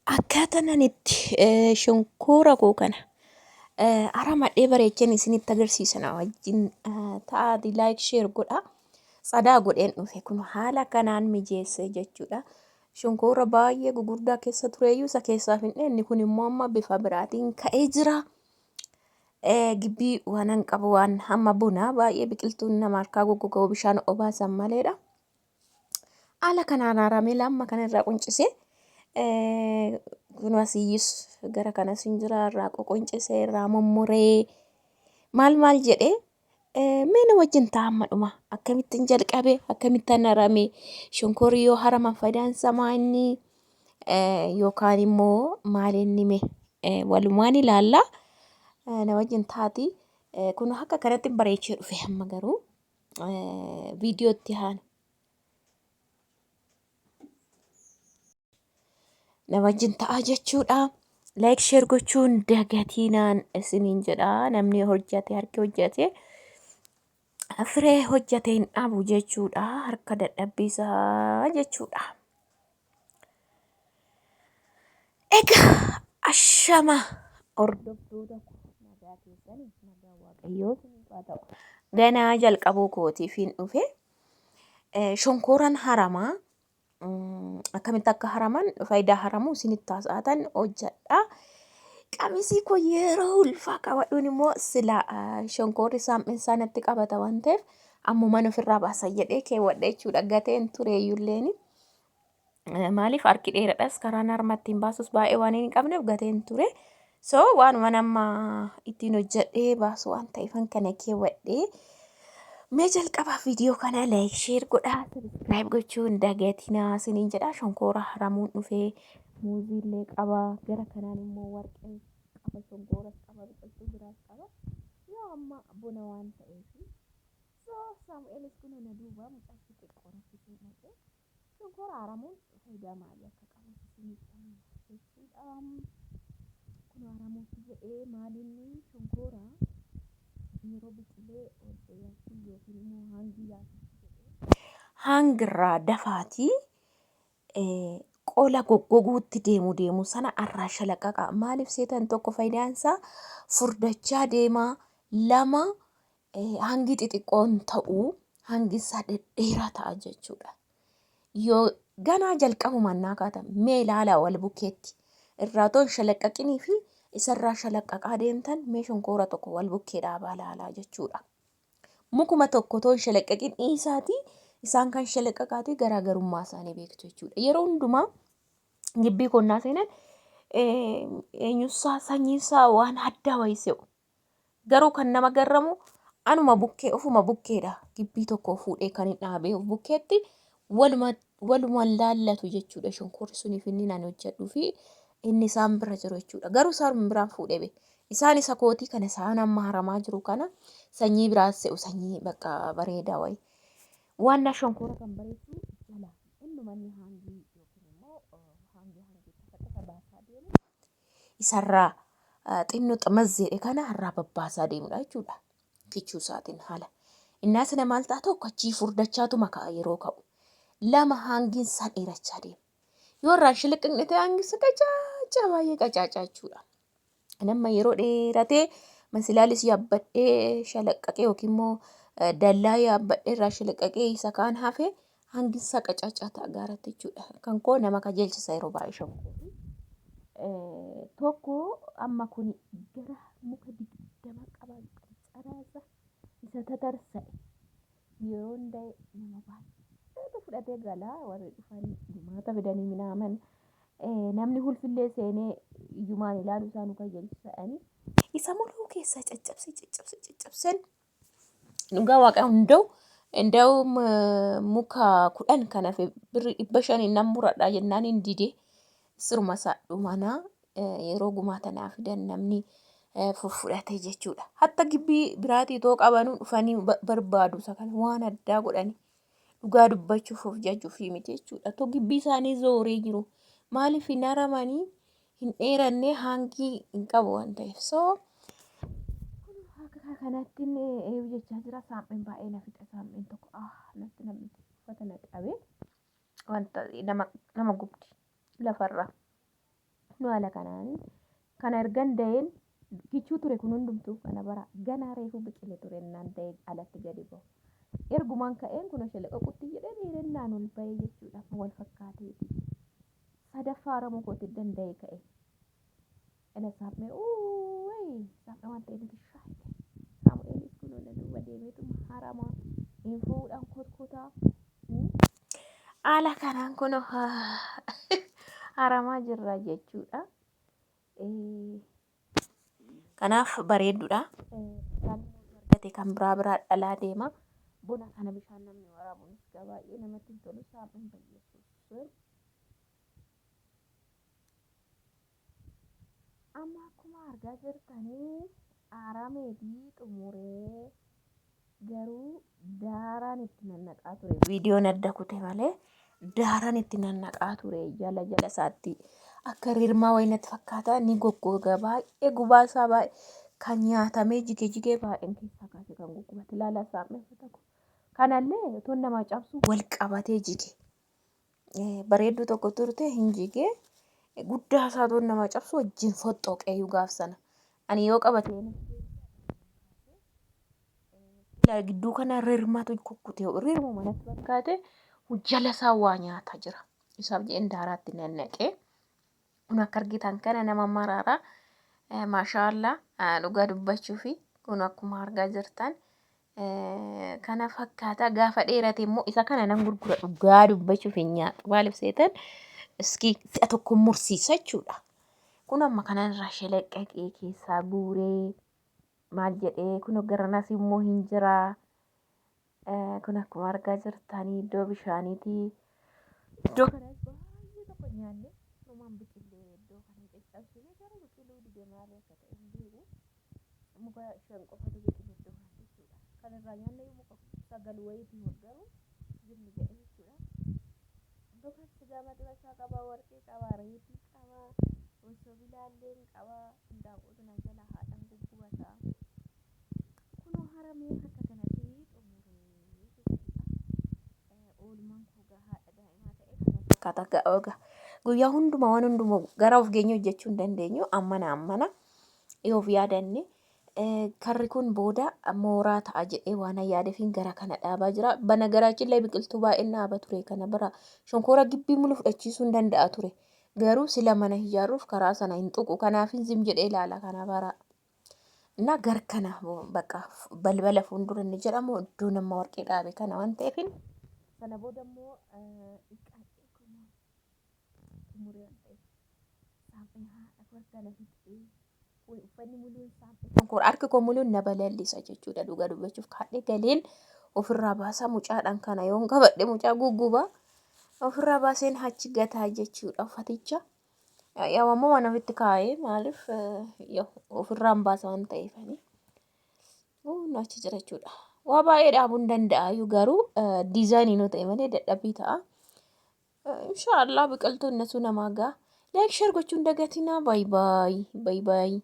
Akkaataan ani itti shonkoora koo kana aramadhee bareechan isinitti agarsiisa na wajjin ta'aati laayik sheer godha. Tsadaa godheen dhufe kun haala kanaan mijeesse jechuudha. Shonkoora baay'ee gugurdaa keessa tureeyyuu isa keessaaf hin inni kun immoo amma bifa biraatiin ka'ee jira. Gibbii waan hin qabu waan hamma bunaa baay'ee biqiltuun nama harkaa goggogoo bishaan obaasan maleedha. Haala kanaan aramee lamma kanarraa quncisee kun asiyyis gara kanas hin jira irraa qoqoncisee irraa mummuree maal jedhee mee wajjin taa'amma dhuma akkamittiin jalqabe akkamittiin arame shonkorii yoo haraman faayidaan isaa maali yookaan immoo maal inni mee walumaan ilaalla na wajjin taati kun akka kanatti bareechee dhufe amma garuu viidiyootti haana. Na wajjin ta'a jechuudha. Like share gochuun dagatinaan isiniin jedha namni hojjate harki hojjate firee hojjate hin dhabu jechuudha harka dadhabbisaa jechuudha. Egaa ashama hordoftoota nagaa keessanii nagaa waaqayyoo haa ta'u. Ganaa jalqabuu kootiif hin dhufe shonkooraan haramaa akkamitti akka haraman faayidaa haramuu isinitti taasifatan hojjedha. Qamisii koo yeroo ulfaa qabadhuun immoo sila shonkoorri saam'insaa natti qabata waan ta'eef ammumaan ofirraa baasa jedhee keewwadha jechuudha. Gateen tureeyyulleen maaliif harki dheeradhas karaan harmatti hin baasus baay'ee waan hin qabneef gateen ture. So waanuma nama ittiin hojjedhee baasu waan ta'eef kana keewwadhee mee jalqabaa viidiyoo kana like share godhaa subscribe gochuun dagatinaa isiniin jedha. Shonkoora haramuun dhufee muuziillee qaba gara kanaan immoo warqee qaba shonkooras qaba biqiltuu biraas qaba yoo amma buna waan ta'eef so Saamu'eelis kun na duuba mucaachi xiqqoorratti naqee shonkoora haramuun faayidaa maalii akka qabu isinitti jechuudha. Kun haramuutti jedhee maalinni shonkoora yeroo biqilee oddooyatti yookiin immoo hangirraa dafaatii qola goggoguutti deemu sana arraa shalaqqaqa maaliif seetan tokko faayidaan isaa furdachaa deemaa lama hangi xixiqqoon ta'uu hangi isaa dhedheeraa ta'a jechuudha. Yoo ganaa jalqabumaan naa kaatan mee ilaalaa wal bukkeetti irraa toon shalaqqaqinii fi isarraa shalaqqaqaa deemtan mee shonkoora tokko wal bukkee dhaabaa ilaalaa jechuudha. Mukuma tokko toon shalaqqaqin dhiisaatii isaan kan shalaqqaqaatii garaagarummaa isaanii beektu jechuudha. Yeroo hundumaa gibbii qonnaa seenan eenyusaa sanyiisaa waan addaa wayise'u garuu kan nama garramu anuma bukkee ofuma bukkeedha gibbii tokko fuudhee kan hin dhaabee of bukkeetti waluma laallatu jechuudha. Shonkoorri suniif inni naan hojjedhuu fi inni isaan bira jiru jechuudha. Garuu isaan biraan fuudhee be isaan isa kootii kana isaan amma haramaa jiru kana sanyii biraas se'u sanyii bakka bareedaa wayi waan shonkoora kan bareechu jala innumanni hangii yookiin immoo hangii takka baasaa deemu isarraa xinnoo xamazzeedhe kana harraa babbaasaa deemudha jechuudha. Kichuu isaatiin haala innaas nama maal ta'a tokko achii furdachaatu makaa yeroo ka'u lama hangiin isaa dheerachaa deema. Yoo irraan shiliqqinni ta'e hangi isaa qacaaca baay'ee qacaacaa jechuudha. Nama yeroo dheeratee masilaalis yaabbadhee shalaqqaqee yookiin immoo dallaa yaabbadhee irraa shalaqqaqee isa kaan hafee hangi isaa qacaacaa ta'a gaaratti jechuudha. Kan koo nama qajeelchisa yeroo baay'ee shonkoorri. Tokko amma kun gara muka digdama qaba caraasa isa tatarsa'e yeroo hundaa'e nama baay'ee fudhatee galaa warri dhufan nyaata fidanii minaaman namni hulfillee seenee ijumaan ilaalu isaanii qajeelchisanii isa mul'uu keessa caccabsan dhugaa waaqa hunda'u muka 10 kana fi birri 500 nan muradhaa jennaan hin dide sirma isaa dhumanaa yeroo gumaatanaaf fidan namni fudhate jechuudha. Hatta gibbii biraatii too qabanuu dhufanii barbaadu isa kana waan addaa godhanii dhugaa dubbachuuf of jajuuf miti jechuudha. Too gibbii isaanii zooree jiru maaliif hin haramanii hin dheeranne hangii hin qabu waan ta'eef soo akka kanatti eeyyuu jechaa jira. Saam'een baay'ee na fixa saam'een tokko natti namni uffata na qabee wanta nama gubdi lafarraa. Nu haala kanaan kana ergan da'een kichuu ture kun hundumtuu kana bara ganaa reefuu biqilee ture naan ta'e alatti gadi ba'u. Ergumaan ka'een kun shalaqa qutti jedhee dheerennaan ol ba'ee jechuudha wal fakkaateeti. Sadaffaa Oromoo kooti danda'e ka'e. Ina saapmee saapmee waan ta'eef shaayite. Saamu'eel kun ola duuba deemeetuma haramaa hin fuudhan kotkotaa. Haala kanaan kun haramaa jirra jechuudha. Kanaaf bareedduudha. Argate kan biraa dhalaa deema. Buna kana bishaan namni waraabuunis baay'ee namatti hin tolu saaphuun bayyeessuus. Amma akkuma argaa jirtanii arameetii xumuree garuu daaraan itti nannaqaa ture. Viidiyoon adda kute malee daaraan itti nannaqaa ture jala isaatti akka rirmaa wayinatti fakkaata ni goggoga baay'ee gubaasaa baay'ee kan nyaatamee jigee baay'een keessaa kaasee kan guggubate ilaala saapmeeffata kun. Kanallee otoo nama cabsu wal qabatee jige. Bareedduu tokko turte hin jigee guddaa isaa otoo nama cabsu wajjin foxxoqee gaaf sana. Ani yoo qabatee gidduu kana rirmatu kukkutee rirmu manatti fakkaate jala isaa waa nyaata jira. Isaaf jedheen daaraatti nannaqee. Kun akka argitan kana nama maraara. Maashaallah dhugaa dubbachuu fi kun akkuma argaa jirtan. Kana fakkaata gaafa dheerate immoo isa kana nan gurgura dhugaa dubbachuuf hin nyaatu maaliif seetan iskii si'a tokko mursiisa jechuudha. Kun amma kanarraa shalaqqaqee keessaa guuree maal jedhee kun garanas immoo hin jira. Kun akkuma argaa jirtanii iddoo bishaaniiti. Iddoo kanas baay'ee tokko nyaanne uumaan biqilee iddoo kana caccabsine gara biqiluu dide maali akka ta'e hin beeku. Muka shan qofatu biqile iddoo kana jechuudha. Kanarraa nyaanne muka sagal wayiitii garuu jirmi jedhe jechuudha. Iddoo kanatti gama dibachaa qaba warqee qaba reetii qaba osoo bilaalleen qaba daakuu sana jala haadhaan guggubata. Kunoo haramee akka kanatti xumuree jechuudha. Oolmaan koo gahaadha daa'imaa ta'e kana fakkaata guyyaa hundumaa waan hundumaa gara of geenye hojjechuu hin dandeenyu ammana yoo of yaadanne. Karri kun booda mooraa ta'a jedhee waan yaadeefiin gara kana dhaabaa jira. Banagaraachillee biqiltuu baay'een dhaaba ture kana bira shonkoora gibbii mulu fudhachiisuu hin danda'a ture. Garuu sila mana ijaaruuf karaa sana hin tuqu. Kanaaf zim jedhee ilaala kana bara. Na gar kana bakka balbala fuuldura inni jedhamu iddoo nama warqee dhaabe kana waan ta'eefin sana booda immoo xumuree waan ta'eef saafni haadha kana fixee uffanni muluun saafni harki koo muluun na balallisa jechuudha dhugaa dubbachuuf kaadhee galeen ofirraa baasaa mucaadhaan kana yoon qabadhe mucaa gugguba ofirraa baaseen achi gataa jechuudha uffaticha. Yaa ammoo waan ofitti kaa'ee maaliif ofirraan baasa waan ta'eefani. Achi jira jechuudha. Waa baay'ee dhaabuu hin danda'a garuu diizaayinii nu ta'e malee dadhabbii ta'a. Inshaallah biqiltuun nasu namaa ga'a. Like share gochuun dagatinaa. Bye bye.